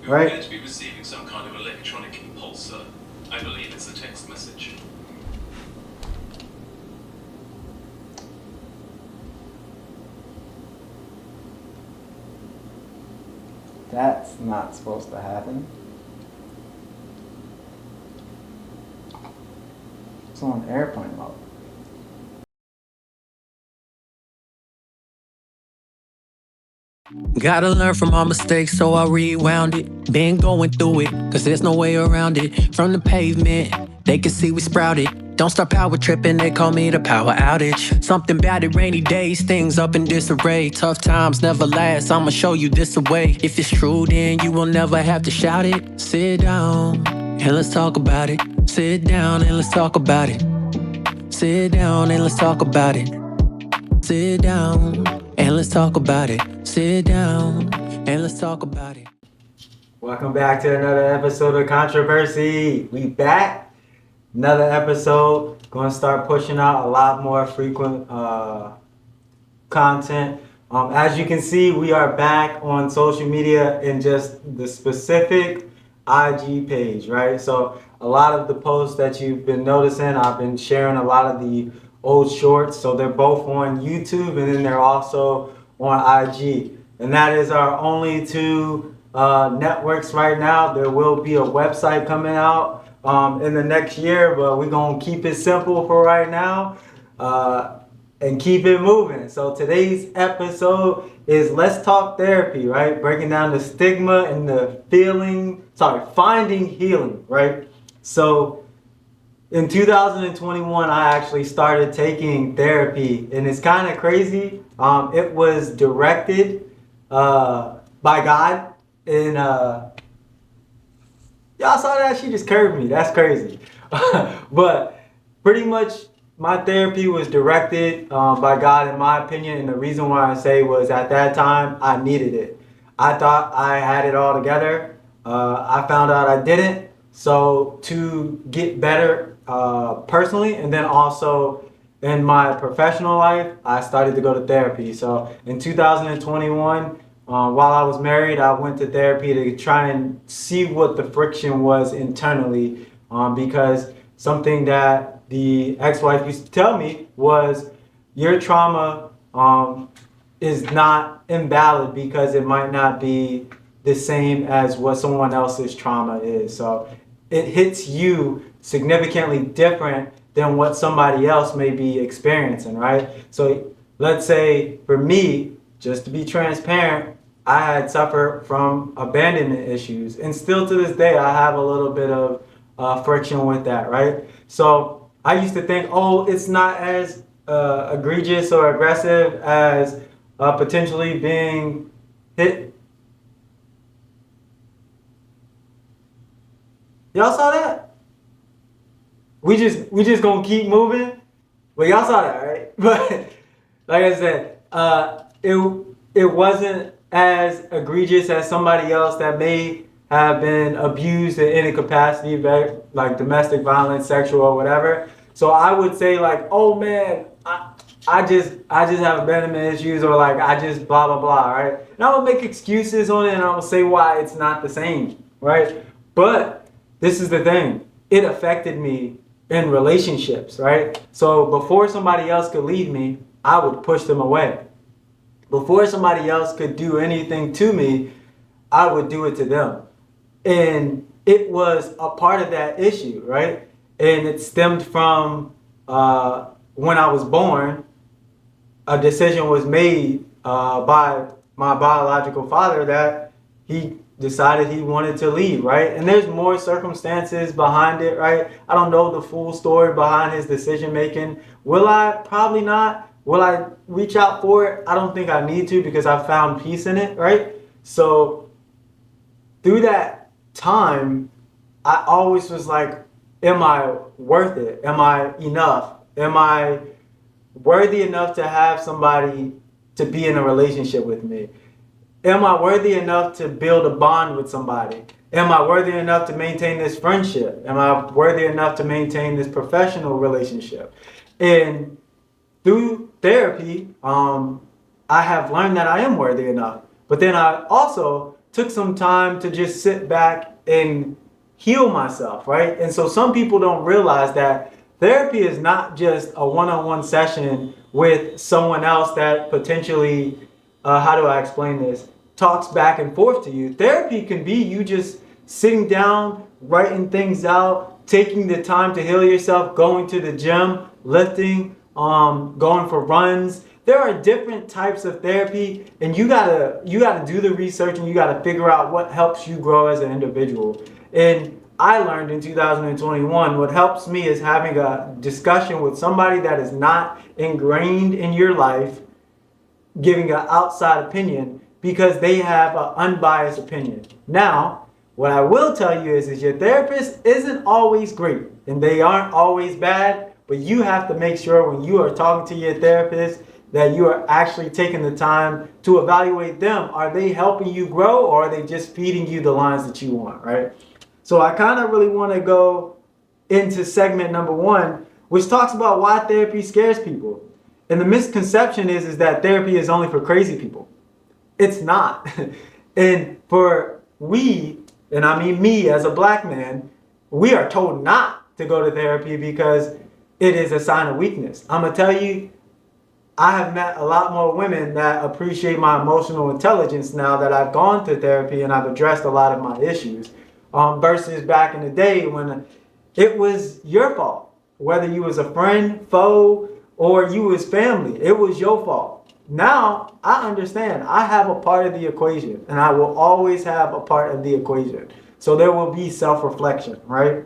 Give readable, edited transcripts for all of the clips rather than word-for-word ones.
right? We appear to be receiving some kind of electronic impulse, sir. I believe it's a text message. That's not supposed to happen. It's on airplane mode. Gotta learn from my mistakes, so I rewound it. Been going through it, cause there's no way around it. From the pavement, they can see we sprouted. Don't start power tripping, they call me the power outage. Something bad at rainy days, things up in disarray. Tough times never last, I'ma show you this away. If it's true, then you will never have to shout it. Sit down, and let's talk about it. Sit down, and let's talk about it. Sit down, and let's talk about it. Sit down, and let's talk about it. Sit down, and let's talk about it. Welcome back to another episode of Controversy. We back. Another episode. Going to start pushing out a lot more frequent content. As you can see, we are back on social media in just the specific IG page, right? So a lot of the posts that you've been noticing, I've been sharing a lot of the old shorts. So they're both on YouTube and then they're also on IG. And that is our only two networks right now. There will be a website coming out in the next year, but we're going to keep it simple for right now. And keep it moving. So today's episode is Let's Talk Therapy, right? Breaking down the stigma and the finding healing, right? So in 2021, I actually started taking therapy, and it's kind of crazy. It was directed by God, and y'all saw that? She just curved me. That's crazy. But pretty much my therapy was directed by God, in my opinion. And the reason why I say was at that time, I needed it. I thought I had it all together. I found out I didn't. So to get better personally, and then also in my professional life, I started to go to therapy. So in 2021, while I was married, I went to therapy to try and see what the friction was internally, because something that the ex-wife used to tell me was your trauma is not invalid because it might not be the same as what someone else's trauma is. So it hits you significantly different than what somebody else may be experiencing, right? So let's say for me, just to be transparent, I had suffered from abandonment issues, and still to this day, I have a little bit of friction with that, right? So I used to think, oh, it's not as egregious or aggressive as potentially being hit. Y'all saw that? We just gonna keep moving. Well, y'all saw that, right? But like I said, it wasn't as egregious as somebody else that may have been abused in any capacity, like domestic violence, sexual, or whatever. So I would say like, oh man, I just have abandonment issues, or like I just blah blah blah, right? And I would make excuses on it, and I would say why it's not the same, right? But this is the thing, it affected me in relationships, right? So before somebody else could leave me, I would push them away. Before somebody else could do anything to me, I would do it to them. And it was a part of that issue, right? And it stemmed from when I was born, a decision was made by my biological father that he decided he wanted to leave, right? And there's more circumstances behind it, right? I don't know the full story behind his decision making. Will I? Probably not. Will I reach out for it? I don't think I need to, because I found peace in it, right? So through that time, I always was like, am I worth it? Am I enough? Am I worthy enough to have somebody to be in a relationship with me? Am I worthy enough to build a bond with somebody? Am I worthy enough to maintain this friendship? Am I worthy enough to maintain this professional relationship? And through therapy, I have learned that I am worthy enough. But then I also took some time to just sit back and heal myself, right? And so some people don't realize that therapy is not just a one-on-one session with someone else that potentially, how do I explain this, talks back and forth to you. Therapy can be you just sitting down, writing things out, taking the time to heal yourself, going to the gym, lifting, going for runs. There are different types of therapy, and you gotta do the research, and you gotta figure out what helps you grow as an individual. And I learned in 2021, what helps me is having a discussion with somebody that is not ingrained in your life, giving an outside opinion because they have an unbiased opinion. Now, what I will tell you is your therapist isn't always great, and they aren't always bad, but you have to make sure when you are talking to your therapist that you are actually taking the time to evaluate them. Are they helping you grow, or are they just feeding you the lines that you want, right? So I kind of really want to go into segment number 1, which talks about why therapy scares people. And the misconception is that therapy is only for crazy people. It's not. And for we, and I mean me as a black man, we are told not to go to therapy because it is a sign of weakness. I'm going to tell you, I have met a lot more women that appreciate my emotional intelligence now that I've gone to therapy and I've addressed a lot of my issues, versus back in the day when it was your fault. Whether you was a friend, foe, or you was family, it was your fault. Now, I understand. I have a part of the equation, and I will always have a part of the equation. So there will be self-reflection, right?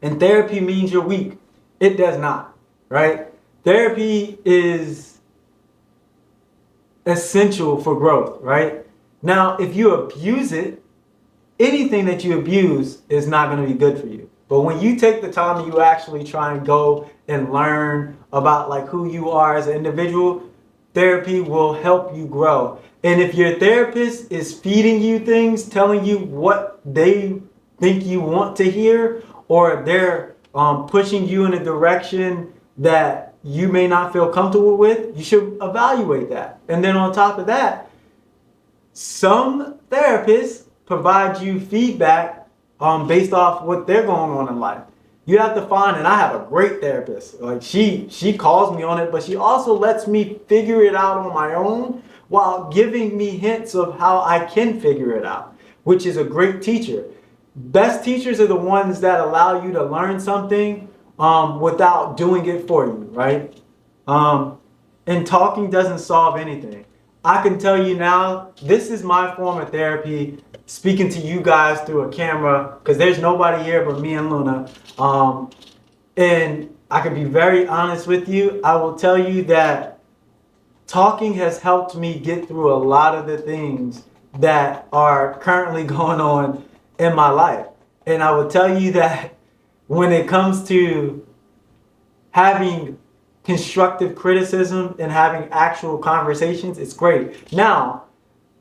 And therapy means you're weak. It does not, right? Therapy is essential for growth, right? Now, if you abuse it, anything that you abuse is not going to be good for you. But when you take the time and you actually try and go and learn about like who you are as an individual, therapy will help you grow. And if your therapist is feeding you things, telling you what they think you want to hear, or they're pushing you in a direction that you may not feel comfortable with, you should evaluate that. And then on top of that, some therapists provide you feedback based off what they're going on in life. You have to find, and I have a great therapist. Like she calls me on it, but she also lets me figure it out on my own while giving me hints of how I can figure it out, which is a great teacher. Best teachers are the ones that allow you to learn something without doing it for you, right? And talking doesn't solve anything. I can tell you now, this is my form of therapy, speaking to you guys through a camera, because there's nobody here but me and Luna. And I can be very honest with you. I will tell you that talking has helped me get through a lot of the things that are currently going on in my life. And I will tell you that when it comes to having constructive criticism and having actual conversations, it's great. Now,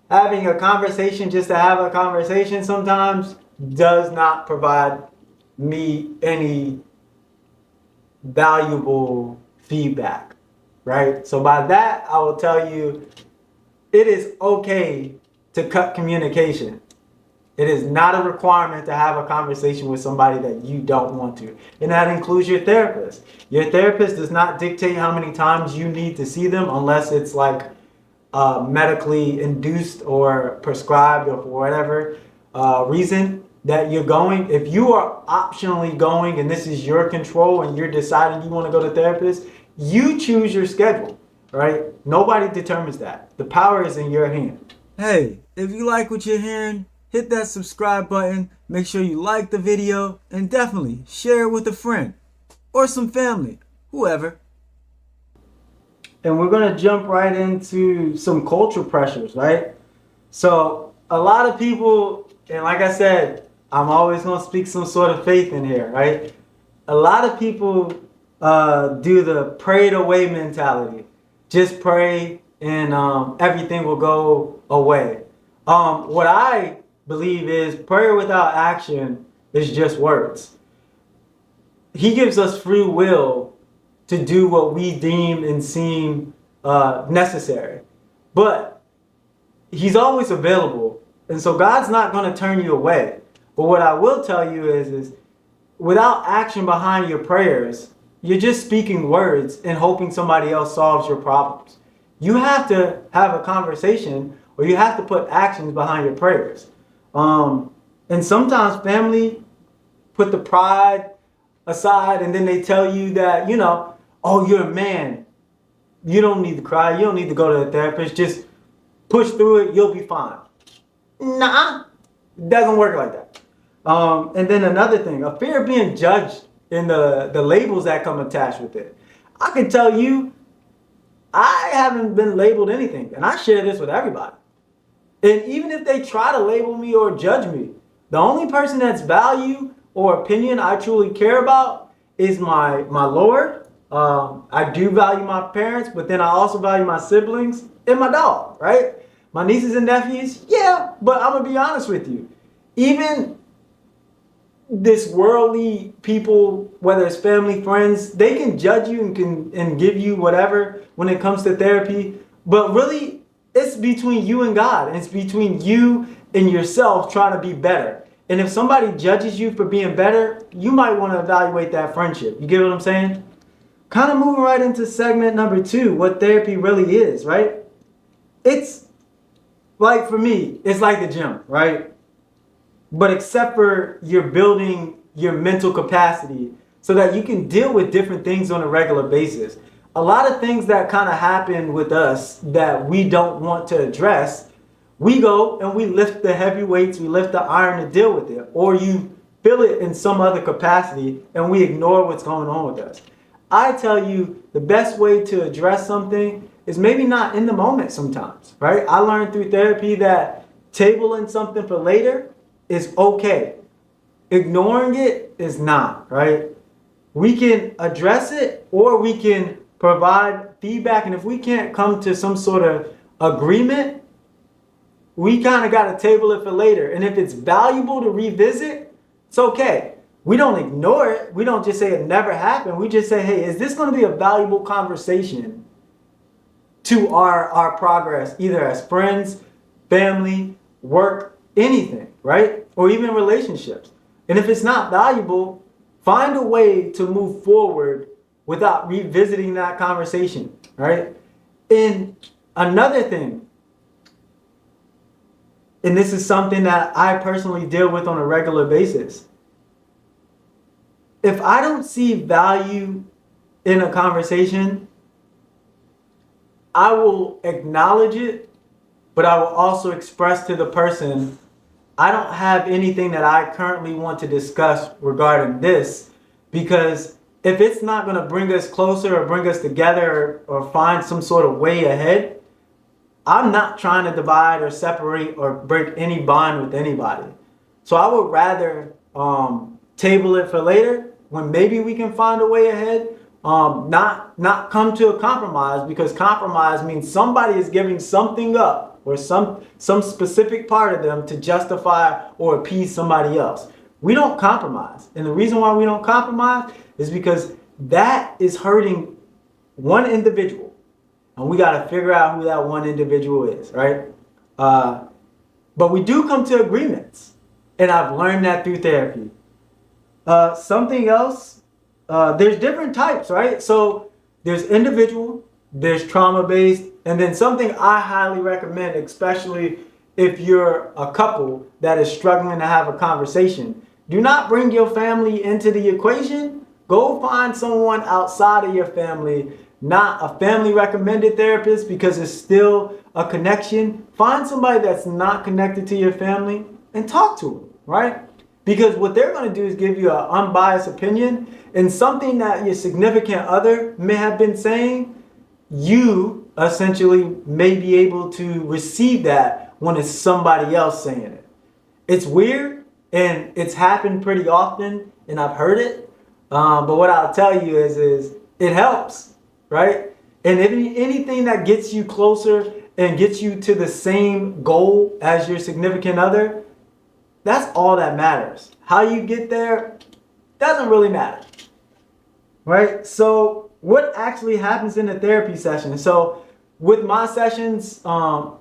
having a conversation just to have a conversation sometimes does not provide me any valuable feedback, right? So by that, I will tell you, it is okay to cut communication. It is not a requirement to have a conversation with somebody that you don't want to. And that includes your therapist. Your therapist does not dictate how many times you need to see them unless it's like medically induced or prescribed or for whatever reason that you're going. If you are optionally going and this is your control and you're deciding you want to go to therapist, you choose your schedule, right? Nobody determines that. The power is in your hand. Hey, if you like what you're hearing, hit that subscribe button, make sure you like the video, and definitely share it with a friend or some family, whoever. And we're going to jump right into some cultural pressures, right? So a lot of people, and like I said, I'm always going to speak some sort of faith in here, right? A lot of people do the pray it away mentality. Just pray and everything will go away. What I believe is prayer without action is just words. He gives us free will to do what we deem and seem necessary. But he's always available And so God's not going to turn you away. But what I will tell you is without action behind your prayers, you're just speaking words and hoping somebody else solves your problems. You have to have a conversation, or you have to put actions behind your prayers. And sometimes family put the pride aside, and then they tell you that, oh, you're a man. You don't need to cry. You don't need to go to a therapist. Just push through it. You'll be fine. Nah, it doesn't work like that. And then another thing, a fear of being judged in the labels that come attached with it. I can tell you, I haven't been labeled anything, and I share this with everybody. And even if they try to label me or judge me, the only person that's value or opinion I truly care about is my Lord. I do value my parents, but then I also value my siblings and my dog, right? My nieces and nephews, yeah, but I'm going to be honest with you. Even this worldly people, whether it's family, friends, they can judge you and give you whatever when it comes to therapy. But really, it's between you and God. And it's between you and yourself trying to be better. And if somebody judges you for being better, you might want to evaluate that friendship. You get what I'm saying? Kind of moving right into segment number 2, what therapy really is, right? It's like, for me, it's like the gym, right? But except for you're building your mental capacity so that you can deal with different things on a regular basis. A lot of things that kind of happen with us that we don't want to address, we go and we lift the heavy weights, we lift the iron to deal with it. Or you feel it in some other capacity and we ignore what's going on with us. I tell you, the best way to address something is maybe not in the moment sometimes, right? I learned through therapy that tabling something for later is okay. Ignoring it is not, right? We can address it or we can provide feedback. And if we can't come to some sort of agreement, we kind of got to table it for later. And if it's valuable to revisit, it's okay. We don't ignore it. We don't just say it never happened. We just say, hey, is this going to be a valuable conversation to our progress, either as friends, family, work, anything, right? Or even relationships. And if it's not valuable, find a way to move forward without revisiting that conversation, right? And another thing, and this is something that I personally deal with on a regular basis. If I don't see value in a conversation, I will acknowledge it, but I will also express to the person, I don't have anything that I currently want to discuss regarding this, because if it's not going to bring us closer or bring us together or find some sort of way ahead, I'm not trying to divide or separate or break any bond with anybody. So I would rather table it for later when maybe we can find a way ahead. Not come to a compromise, because compromise means somebody is giving something up or some specific part of them to justify or appease somebody else. We don't compromise. And the reason why we don't compromise is because that is hurting one individual. And we got to figure out who that one individual is, right? But we do come to agreements. And I've learned that through therapy. Something else, there's different types, right? So there's individual, there's trauma-based, and then something I highly recommend, especially if you're a couple that is struggling to have a conversation. Do not bring your family into the equation. Go find someone outside of your family, not a family recommended therapist, because it's still a connection. Find somebody that's not connected to your family and talk to them, right? Because what they're going to do is give you an unbiased opinion, and something that your significant other may have been saying, you essentially may be able to receive that when it's somebody else saying it. It's weird, and it's happened pretty often, and I've heard it. But what I'll tell you is it helps, right? And anything that gets you closer and gets you to the same goal as your significant other, that's all that matters. How you get there doesn't really matter, right? So what actually happens in a therapy session? So with my sessions,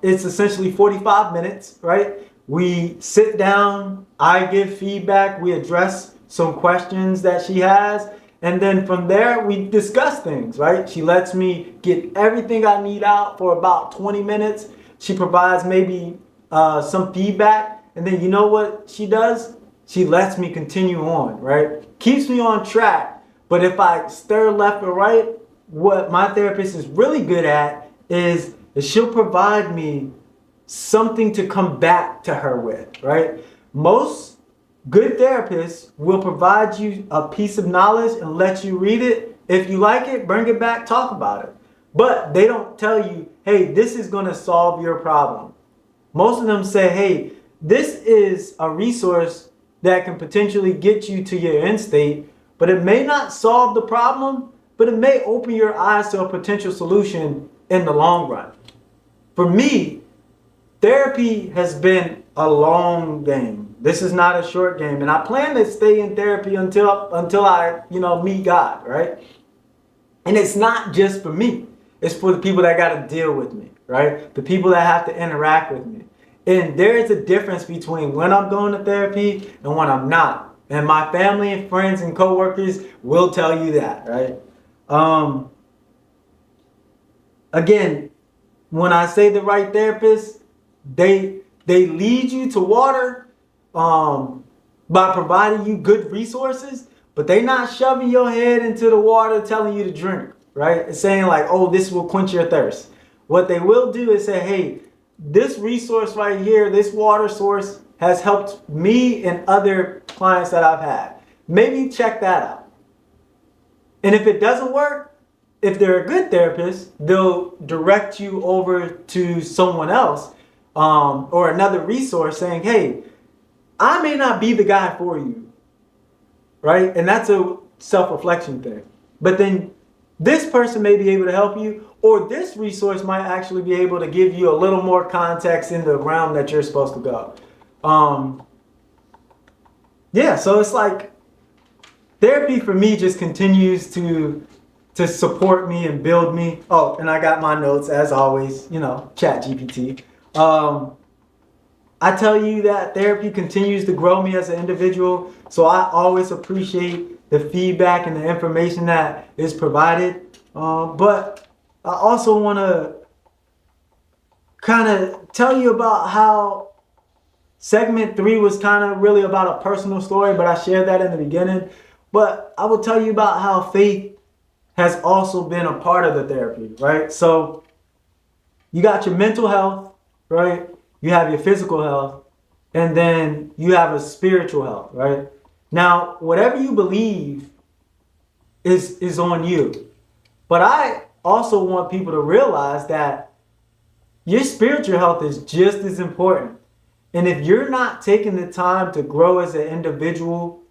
it's essentially 45 minutes, right? We sit down, I give feedback, we address some questions that she has, and then from there we discuss things, right? She lets me get everything I need out for about 20 minutes. She provides maybe some feedback, and then you know what she does? She lets me continue on, right? Keeps me on track. But if I stir left or right, what my therapist is really good at is she'll provide me something to come back to her with, right? Most good therapists will provide you a piece of knowledge and let you read it. If you like it, bring it back, talk about it. But they don't tell you, hey, this is going to solve your problem. Most of them say, hey, this is a resource that can potentially get you to your end state, but it may not solve the problem, but it may open your eyes to a potential solution in the long run. For me, therapy has been a long game. This is not a short game, and I plan to stay in therapy until I, meet God, right? And it's not just for me. It's for the people that got to deal with me, right? The people that have to interact with me. And there is a difference between when I'm going to therapy and when I'm not. And my family and friends and coworkers will tell you that, right? Again, when I say the right therapist, they lead you to water by providing you good resources, but they not shoving your head into the water telling you to drink, right? It's saying like, oh, this will quench your thirst. What they will do is say, hey, this resource right here, this water source has helped me and other clients that I've had. Maybe check that out. And if it doesn't work, if they're a good therapist, they'll direct you over to someone else or another resource saying, hey, I may not be the guy for you, right? And that's a self-reflection thing. But then this person may be able to help you, or this resource might actually be able to give you a little more context in the realm that you're supposed to go. So it's like therapy for me just continues to support me and build me. Oh, and I got my notes as always, Chat GPT. I tell you that therapy continues to grow me as an individual, so I always appreciate the feedback and the information that is provided. But I also want to kind of tell you about how segment 3 was kind of really about a personal story, but I shared that in the beginning. But I will tell you about how faith has also been a part of the therapy, right? So you got your mental health, right? You have your physical health, and then you have a spiritual health, right? Now, whatever you believe is on you. But I also want people to realize that your spiritual health is just as important. And if you're not taking the time to grow as an individual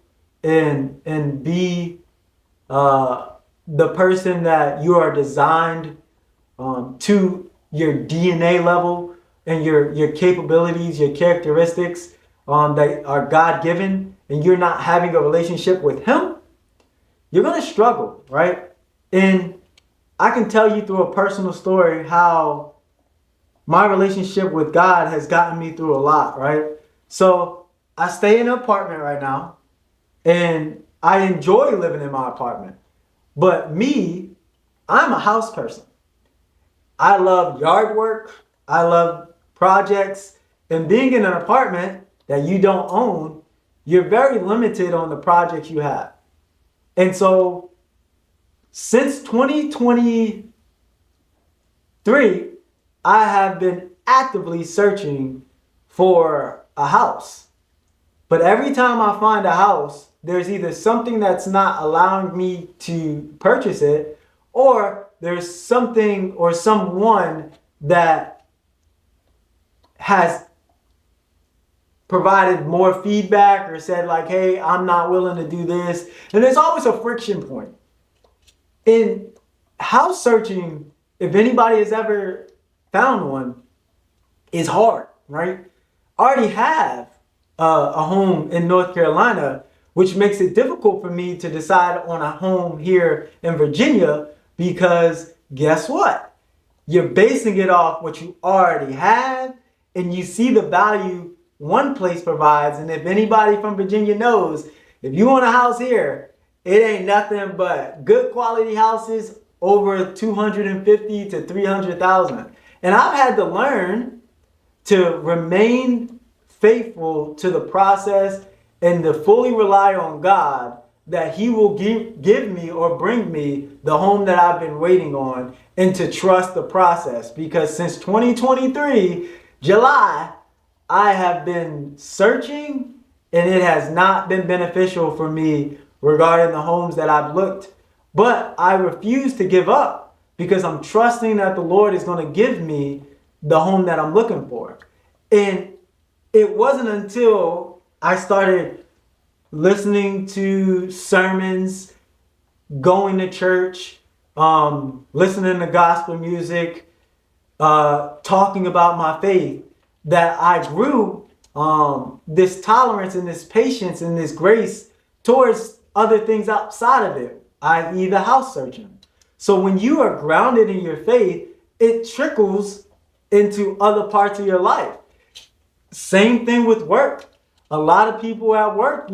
and be the person that you are designed to your DNA level and your capabilities, your characteristics that are God-given, and you're not having a relationship with Him, you're going to struggle, right? And I can tell you through a personal story how my relationship with God has gotten me through a lot, right? So I stay in an apartment right now, and I enjoy living in my apartment. But me, I'm a house person. I love yard work. I love projects. And being in an apartment that you don't own, you're very limited on the projects you have. And so since 2023, I have been actively searching for a house. But every time I find a house, there's either something that's not allowing me to purchase it, or there's something or someone that has provided more feedback or said like, hey, I'm not willing to do this. And there's always a friction point. In house searching, if anybody has ever found one, is hard, right? I already have a home in North Carolina, which makes it difficult for me to decide on a home here in Virginia, because guess what? You're basing it off what you already have, and you see the value one place provides. And if anybody from Virginia knows, if you want a house here, it ain't nothing but good quality houses over 250 to 300,000. And I've had to learn to remain faithful to the process and to fully rely on God that he will give me or bring me the home that I've been waiting on, and to trust the process. Because since 2023, July, I have been searching and it has not been beneficial for me regarding the homes that I've looked. But I refuse to give up because I'm trusting that the Lord is going to give me the home that I'm looking for. And it wasn't until I started listening to sermons, going to church, listening to gospel music, talking about my faith, that I grew this tolerance and this patience and this grace towards other things outside of it, i.e. the house searching. So when you are grounded in your faith, it trickles into other parts of your life. Same thing with work. A lot of people at work,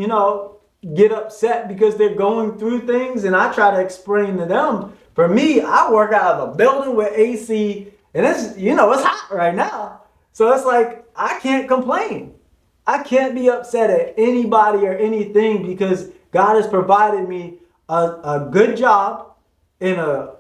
get upset because they're going through things, and I try to explain to them, for me, I work out of a building with AC, and it's hot right now. So it's like, I can't complain. I can't be upset at anybody or anything because God has provided me a good job in a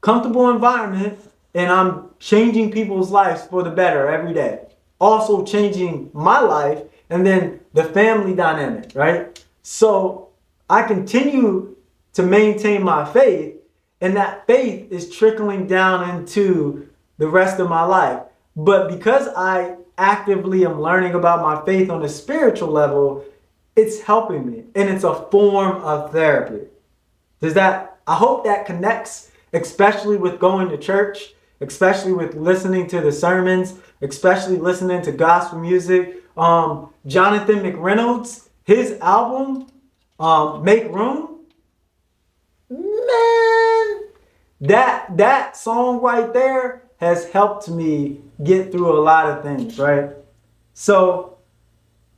comfortable environment, and I'm changing people's lives for the better every day. Also changing my life, and then the family dynamic, right? So I continue to maintain my faith, and that faith is trickling down into the rest of my life. But because I actively am learning about my faith on a spiritual level, it's helping me, and it's a form of therapy. I hope that connects, especially with going to church, especially with listening to the sermons, especially listening to gospel music. Jonathan McReynolds, his album, Make Room, man, that song right there has helped me get through a lot of things, right? So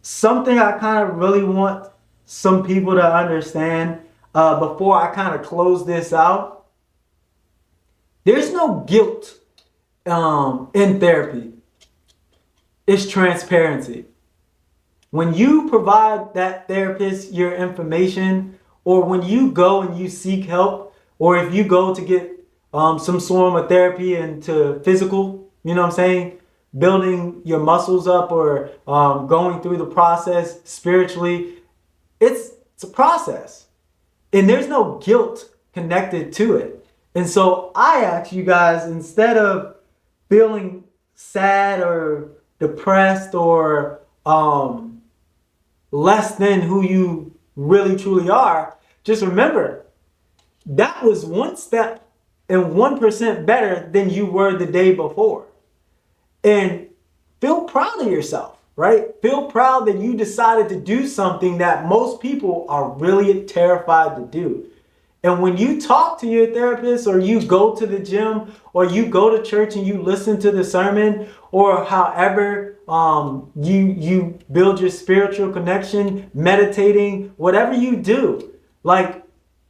something I kind of really want some people to understand before I kind of close this out, there's no guilt in therapy. It's transparency. When you provide that therapist your information, or when you go and you seek help, or if you go to get some form of therapy into physical, building your muscles up, or going through the process spiritually, it's a process. And there's no guilt connected to it. And so I ask you guys, instead of feeling sad or depressed or less than who you really truly are, just remember that was one step and 1% better than you were the day before. And feel proud of yourself, right? Feel proud that you decided to do something that most people are really terrified to do. And when you talk to your therapist, or you go to the gym, or you go to church and you listen to the sermon, or however you build your spiritual connection, meditating, whatever you do,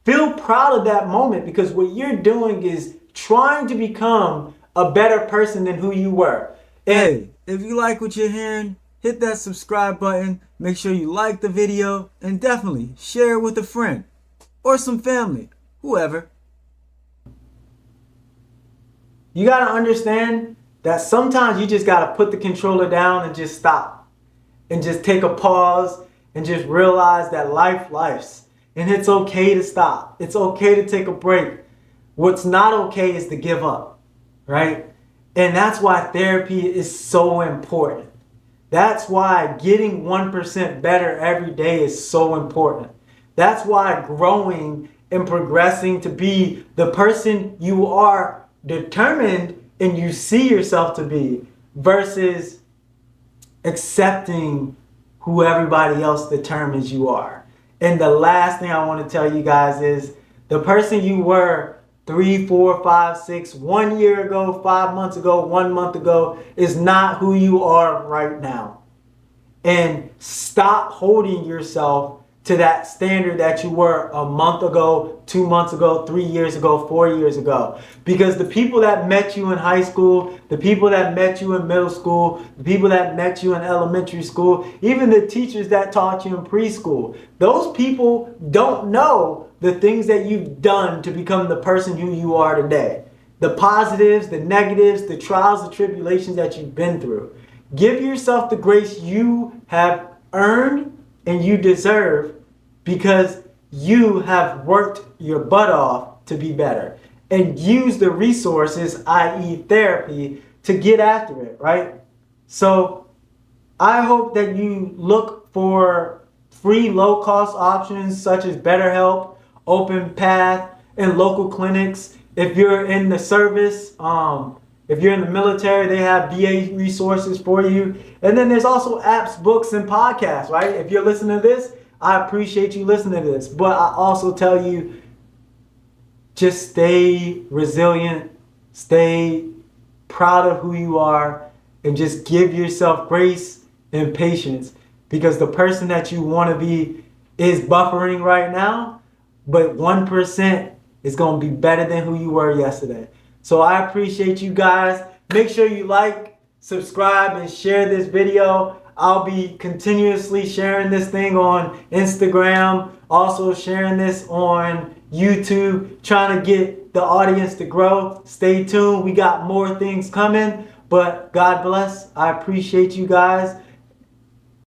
feel proud of that moment, because what you're doing is trying to become a better person than who you were. Hey, if you like what you're hearing, hit that subscribe button, make sure you like the video, and definitely share it with a friend or some family, whoever. You got to understand that sometimes you just got to put the controller down and just stop and just take a pause and just realize that life's. And it's okay to stop. It's okay to take a break. What's not okay is to give up, right? And that's why therapy is so important. That's why getting 1% better every day is so important. That's why growing and progressing to be the person you are determined and you see yourself to be, versus accepting who everybody else determines you are. And the last thing I want to tell you guys is the person you were 3, 4, 5, 6, 1 year ago, 5 months ago, 1 month ago is not who you are right now. and stop holding yourself to that standard that you were a month ago, 2 months ago, 3 years ago, 4 years ago. Because the people that met you in high school, the people that met you in middle school, the people that met you in elementary school, even the teachers that taught you in preschool, those people don't know the things that you've done to become the person who you are today. The positives, the negatives, the trials, the tribulations that you've been through. Give yourself the grace you have earned and you deserve, because you have worked your butt off to be better, and use the resources, i.e. therapy, to get after it, right? So I hope that you look for free low-cost options such as BetterHelp, Open Path, and local clinics. If you're in the service, if you're in the military, they have VA resources for you. And then there's also apps, books, and podcasts, right? If you're listening to this, I appreciate you listening to this. But I also tell you, just stay resilient, stay proud of who you are, and just give yourself grace and patience, because the person that you want to be is buffering right now, but 1% is going to be better than who you were yesterday. So I appreciate you guys. Make sure you like, subscribe, and share this video. I'll be continuously sharing this thing on Instagram, also sharing this on YouTube, trying to get the audience to grow. Stay tuned. We got more things coming, but God bless. I appreciate you guys.